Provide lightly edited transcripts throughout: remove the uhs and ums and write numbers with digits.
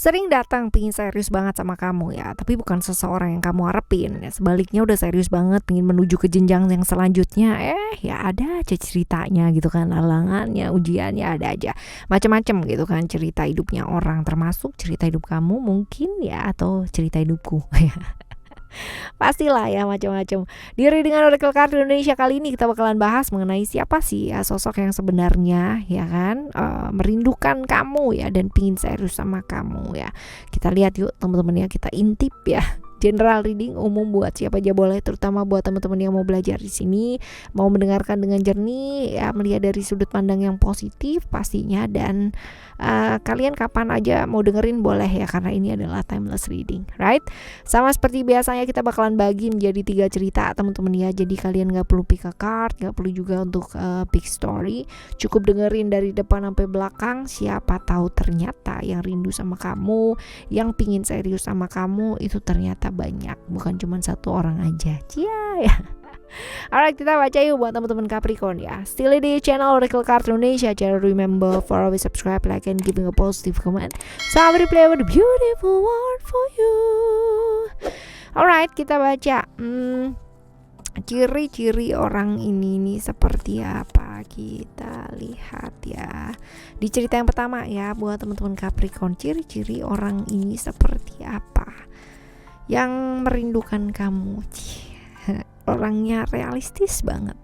Sering datang pingin serius banget sama kamu ya, tapi bukan seseorang yang kamu harapin ya. Sebaliknya udah serius banget pingin menuju ke jenjang yang selanjutnya, ya ada aja ceritanya gitu kan, halangannya, ujiannya ada aja. Macem-macem gitu kan cerita hidupnya orang, termasuk cerita hidup kamu mungkin ya, atau cerita hidupku. Pastilah ya macam-macam. Di Reading Oracle Card Indonesia kali ini kita bakalan bahas mengenai siapa sih ya sosok yang sebenarnya ya kan merindukan kamu ya dan pingin serius sama kamu ya. Kita lihat yuk teman-teman ya, kita intip ya. General reading umum buat siapa aja boleh, terutama buat teman-teman yang mau belajar di sini, mau mendengarkan dengan jernih ya, melihat dari sudut pandang yang positif pastinya, dan kalian kapan aja mau dengerin boleh ya, karena ini adalah timeless reading, right? Sama seperti biasanya kita bakalan bagi menjadi 3 cerita teman-teman ya, jadi kalian gak perlu pick a card, gak perlu juga untuk pick story, cukup dengerin dari depan sampai belakang. Siapa tahu ternyata yang rindu sama kamu, yang pingin serius sama kamu itu ternyata banyak, bukan cuma satu orang aja. Cia ya. Alright, kita baca yuk buat teman-teman Capricorn ya. Still di channel Oracle Card Indonesia. Jangan remember for always subscribe, like, and giving a positive comment. So I will play with a beautiful word for you. Alright, kita baca. Ciri-ciri orang ini nih seperti apa, kita lihat ya di cerita yang pertama ya buat teman-teman Capricorn. Ciri-ciri orang ini seperti apa? Yang merindukan kamu. Orangnya realistis banget,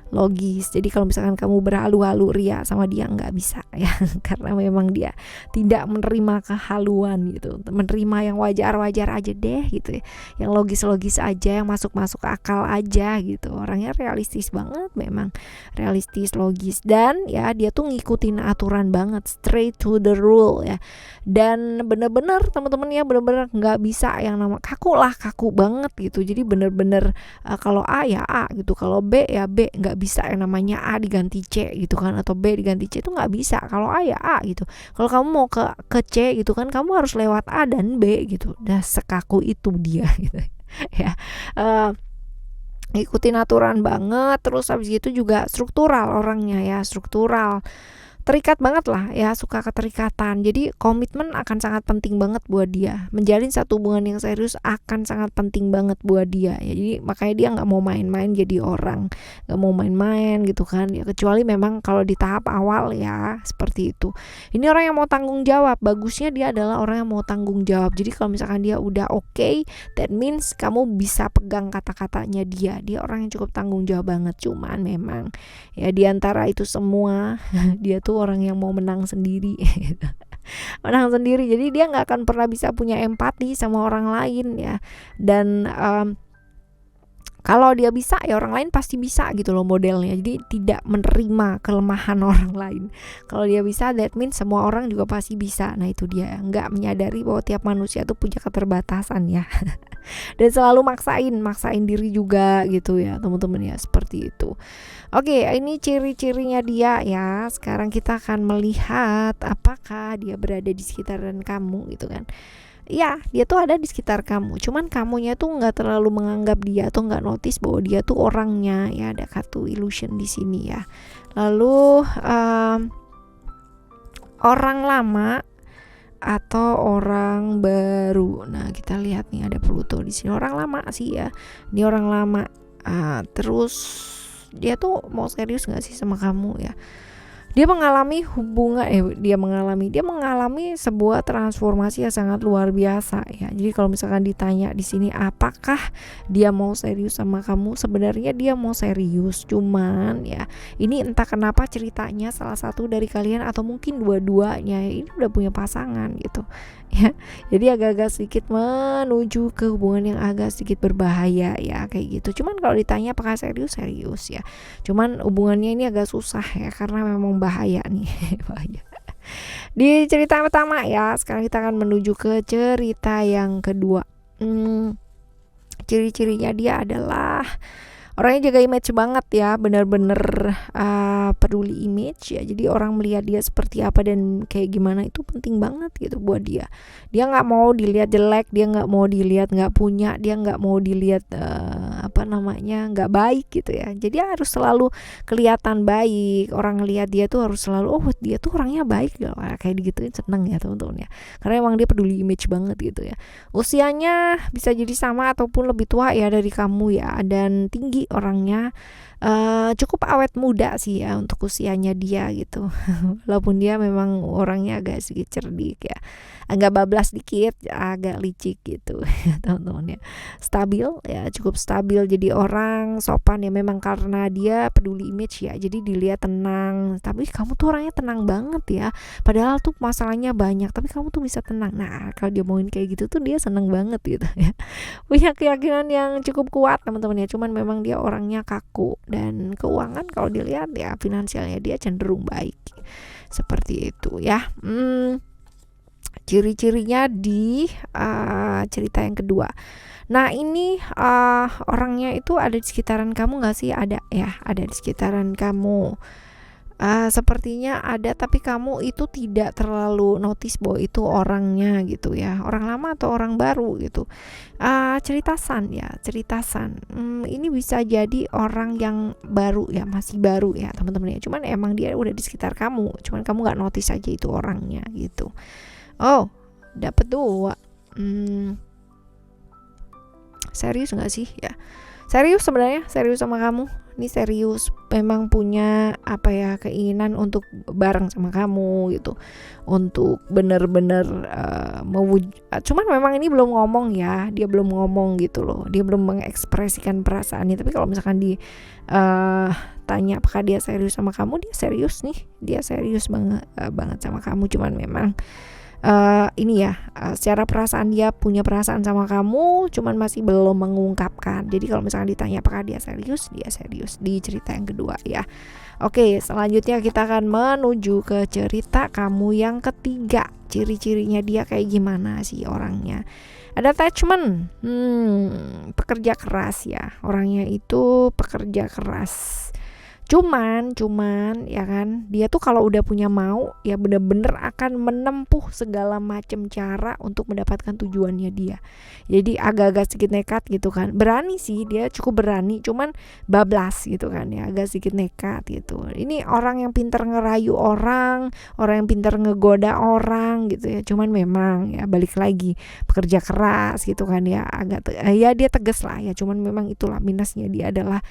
logis. Jadi kalau misalkan kamu berhalu-halu ria sama dia nggak bisa ya, karena memang dia tidak menerima kehaluan gitu, menerima yang wajar-wajar aja deh gitu ya, yang logis-logis aja, yang masuk-masuk akal aja gitu. Orangnya realistis banget, memang realistis, logis, dan ya dia tuh ngikutin aturan banget, straight to the rule ya. Dan bener-bener teman-teman ya, bener-bener nggak bisa yang nama kaku banget gitu. Jadi bener-bener kalau A ya A gitu, kalau B ya B, nggak bisa yang namanya A diganti C gitu kan, atau B diganti C, itu nggak bisa. Kalau A ya A gitu, kalau kamu mau ke C gitu kan, kamu harus lewat A dan B gitu. Udah sekaku itu dia gitu ya. Ngikutin aturan banget. Terus habis gitu juga struktural orangnya ya, struktural, terikat banget lah ya, suka keterikatan. Jadi komitmen akan sangat penting banget buat dia. Menjalin satu hubungan yang serius akan sangat penting banget buat dia ya. Jadi makanya dia nggak mau main-main jadi orang, nggak mau main-main gitu kan ya, kecuali memang kalau di tahap awal ya seperti itu. Ini orang yang mau tanggung jawab. Bagusnya dia adalah orang yang mau tanggung jawab. Jadi kalau misalkan dia udah oke, that means kamu bisa pegang kata-katanya dia. Dia orang yang cukup tanggung jawab banget. Cuman memang ya diantara itu semua dia tuh orang yang mau menang sendiri menang sendiri. Jadi dia nggak akan pernah bisa punya empati sama orang lain ya. Dan kalau dia bisa ya orang lain pasti bisa gitu loh modelnya. Jadi tidak menerima kelemahan orang lain. Kalau dia bisa, that means semua orang juga pasti bisa. Nah itu dia, nggak menyadari bahwa tiap manusia tuh punya keterbatasan ya. Dan selalu maksain diri juga gitu ya teman-teman ya, seperti itu. Oke, ini ciri-cirinya dia ya. Sekarang kita akan melihat apakah dia berada di sekitaran kamu gitu kan. Ya, dia tuh ada di sekitar kamu, cuman kamunya tuh nggak terlalu menganggap dia, atau nggak notice bahwa dia tuh orangnya ya. Ada kartu illusion di sini ya. Lalu orang lama atau orang baru. Nah kita lihat nih, ada Pluto di sini. Orang lama sih ya, ini orang lama. Terus dia tuh mau serius nggak sih sama kamu ya? Dia mengalami dia mengalami sebuah transformasi yang sangat luar biasa ya. Jadi kalau misalkan ditanya di sini apakah dia mau serius sama kamu, sebenarnya dia mau serius, cuman ya ini entah kenapa ceritanya salah satu dari kalian atau mungkin dua-duanya ini udah punya pasangan gitu ya. Jadi agak-agak sedikit menuju ke hubungan yang agak sedikit berbahaya ya, kayak gitu. Cuman kalau ditanya apakah serius ya, cuman hubungannya ini agak susah ya, karena memang bahaya nih bahaya. Di cerita yang pertama ya, sekarang kita akan menuju ke cerita yang kedua. Ciri-cirinya dia adalah orangnya jaga image banget ya, benar-benar peduli image ya. Jadi orang melihat dia seperti apa dan kayak gimana itu penting banget gitu buat dia. Dia nggak mau dilihat jelek, dia nggak mau dilihat nggak punya, dia nggak mau dilihat nggak baik gitu ya. Jadi harus selalu kelihatan baik, orang ngelihat dia tuh harus selalu, oh dia tuh orangnya baik loh, kayak digituin seneng ya teman-teman ya, karena emang dia peduli image banget gitu ya. Usianya bisa jadi sama ataupun lebih tua ya dari kamu ya, dan tinggi orangnya, cukup awet muda sih ya untuk usianya dia gitu. Walaupun dia memang orangnya agak sedikit cerdik ya, agak bablas dikit, agak licik gitu ya teman-teman ya. Stabil ya, cukup stabil, jadi orang sopan ya, memang karena dia peduli image ya, jadi dilihat tenang. Tapi kamu tuh orangnya tenang banget ya, padahal tuh masalahnya banyak, tapi kamu tuh bisa tenang. Nah kalau dia mauin kayak gitu tuh dia seneng banget gitu ya. Punya keyakinan yang cukup kuat teman-teman ya, cuman memang dia orangnya kaku. Dan keuangan kalau dilihat ya, finansialnya dia cenderung baik, seperti itu ya. Ciri-cirinya di cerita yang kedua. Nah ini orangnya itu ada di sekitaran kamu gak sih? Ada ya, ada di sekitaran kamu. Sepertinya ada, tapi kamu itu tidak terlalu notice bahwa itu orangnya gitu ya, orang lama atau orang baru gitu. Ceritasan ya, ceritasan. Ini bisa jadi orang yang baru ya, masih baru ya teman-teman ya, cuman emang dia udah di sekitar kamu, cuman kamu nggak notice aja itu orangnya gitu. Oh, dapet 2. Serius nggak sih ya? Serius sebenarnya, serius sama kamu. Ini serius, memang punya keinginan untuk bareng sama kamu gitu, untuk bener-bener cuman memang ini belum ngomong ya, dia belum ngomong gitu loh, dia belum mengekspresikan perasaannya. Tapi kalau misalkan di tanya apakah dia serius sama kamu, dia serius nih, dia serius banget sama kamu. Cuman memang secara perasaan dia punya perasaan sama kamu, cuman masih belum mengungkapkan. Jadi kalau misalnya ditanya apakah dia serius di cerita yang kedua ya. Oke, selanjutnya kita akan menuju ke cerita kamu yang ketiga. Ciri-cirinya dia kayak gimana sih orangnya? Ada attachment, pekerja keras ya. Orangnya itu pekerja keras. Cuman ya kan, dia tuh kalau udah punya mau ya bener-bener akan menempuh segala macam cara untuk mendapatkan tujuannya dia. Jadi agak-agak sedikit nekat gitu kan. Berani sih, dia cukup berani, cuman bablas gitu kan ya, agak sedikit nekat gitu. Ini orang yang pintar ngerayu orang yang pintar ngegoda orang gitu ya. Cuman memang ya balik lagi, pekerja keras gitu kan ya, agak ya dia tegas lah ya. Cuman memang itulah minusnya dia adalah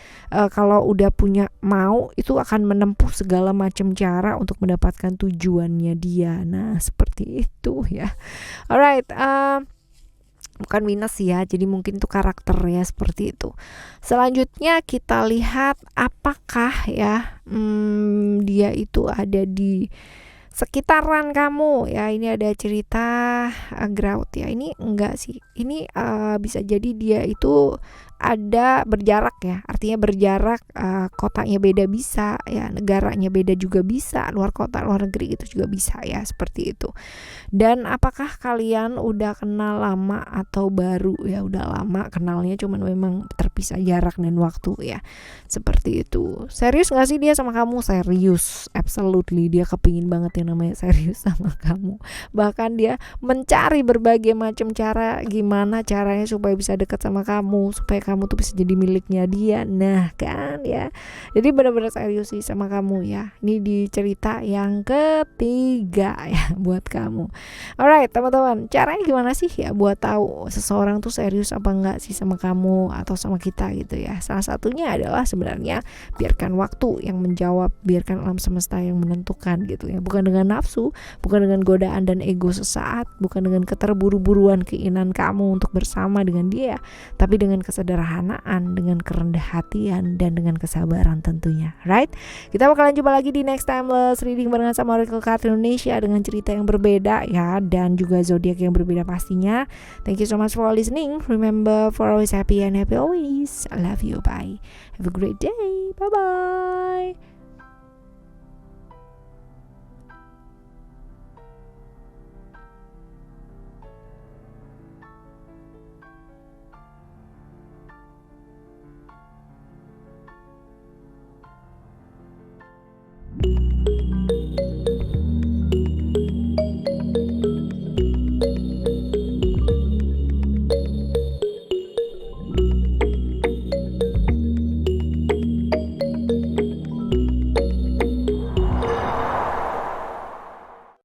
kalau udah punya mau itu akan menempuh segala macam cara untuk mendapatkan tujuannya dia. Nah seperti itu ya. Alright, bukan minus ya, jadi mungkin itu karakter ya, seperti itu. Selanjutnya kita lihat apakah ya dia itu ada di sekitaran kamu ya. Ini ada cerita grout ya, ini enggak sih, ini bisa jadi dia itu ada berjarak ya, artinya berjarak, kotanya beda bisa ya, negaranya beda juga bisa, luar kota, luar negeri itu juga bisa ya, seperti itu. Dan apakah kalian udah kenal lama atau baru ya? Udah lama kenalnya, cuman memang terpisah jarak dan waktu ya, seperti itu. Serius gak sih dia sama kamu? Serius, absolutely, dia kepingin banget yang namanya serius sama kamu. Bahkan dia mencari berbagai macam cara, gimana caranya supaya bisa dekat sama kamu, supaya kamu tuh bisa jadi miliknya dia. Nah kan ya, jadi benar-benar serius sih sama kamu ya. Ini di cerita yang ketiga ya buat kamu. Alright teman-teman, caranya gimana sih ya buat tahu seseorang tuh serius apa enggak sih sama kamu atau sama kita gitu ya? Salah satunya adalah sebenarnya biarkan waktu yang menjawab, biarkan alam semesta yang menentukan gitu ya. Bukan dengan nafsu, bukan dengan godaan dan ego sesaat, bukan dengan keterburu-buruan keinginan kamu untuk bersama dengan dia, tapi dengan kesederhanaan, dengan kerendah hatian, dan dengan kesabaran tentunya. Right? Kita bakalan jumpa lagi di next timeless reading barengan sama Oracle Card Indonesia dengan cerita yang berbeda ya, dan juga zodiak yang berbeda pastinya. Thank you so much for listening. Remember, for always happy and happy always. I love you. Bye. Have a great day. Bye bye.